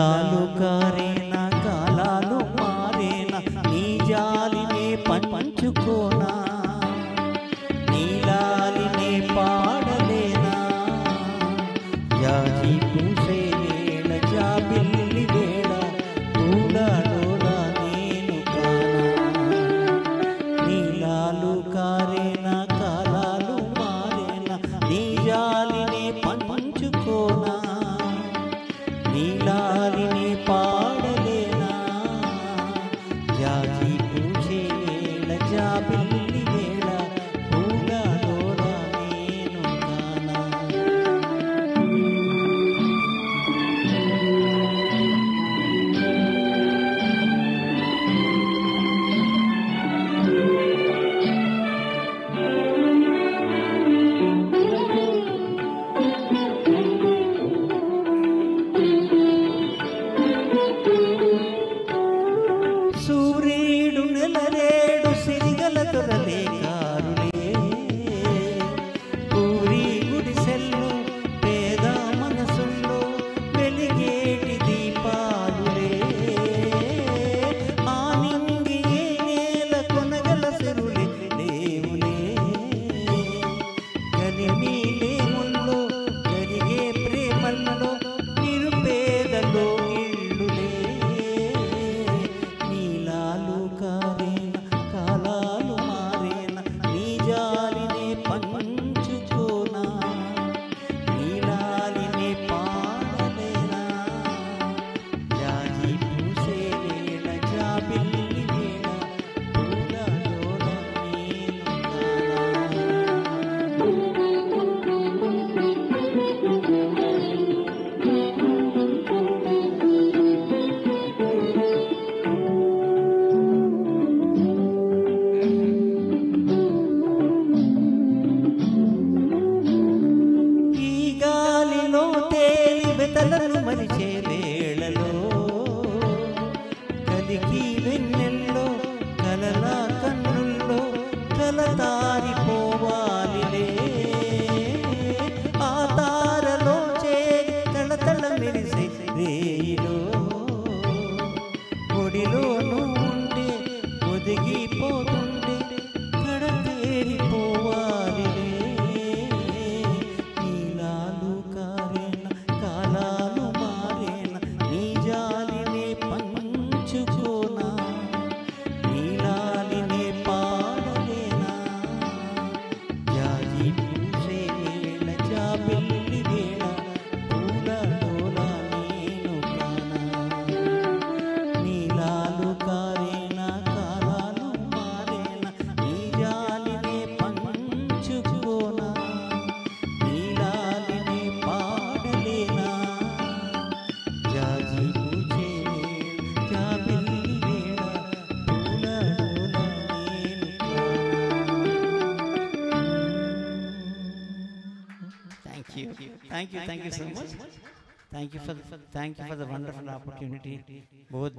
నీలాలు కారేనా కాలాలు మారేనా నీ జాలినే పంచుకోనా నీలాలినే పాడలేనా జాజి పూసే వేళ జాబిల్లి వేళ పూలలోలా నేను కానా నీలాలు కారేనా కాలాలు మారేనా నీ జాలినే పంచుకోనా నీలాలిని పాడలేనా జాజి పూసే వేళ జాబిల్లి వేళ పూలలోలా నేను కానా సూర్యుడు నెలరేడు సిరిగల దొరలే కారులే పూరి గుడిసెల్లో పేద మనసుల్లో వెలిగేటి దీపాలులే ఆనింగి ఏ నేల కొనగల సిరులే లేవులే కలిమీలేముల్లో కరిగే ప్రేమల్లో నిరుపేదలో ఇళ్ళులే నీలాలు కారేనా కాలాలు మారేనా నీ జాలినే పంచుకోనా నీలాలినే పాడలేనా జాజి పూసే వేళ జాబిల్లి వేళ పూలలోలా నేను ఈ గాలిలో తేలి వెతలను మరిచే వేళలో కలికి వెన్నెల్లో కలల కన్నుల్లో కలతారిపోవాలిలే ఆ తారలో చేరి తళతళ మెరిసే రేయిలో ఒడిలోనూ ఉండే ఒదిగిపోతుండే కడతేరిపోవాలిలే నీలాలు కారేనా కాలాలు మారేనా నీ జాలినే పంచుకోనా నీలాలినే పాడలేనా జాజి పూసే వేళ జాబిల్లి వేళ పూలలోలా నేను కానా నీలాలు కారేనా కాలాలు మారేనా నీ జాలినే పంచుకోనా నీలాలినే పాడలేనా జాజి పూసే వేళ జాబిల్లి వేళ పూలలోలా నేను Thank you so much. Thank you for the wonderful opportunity. Both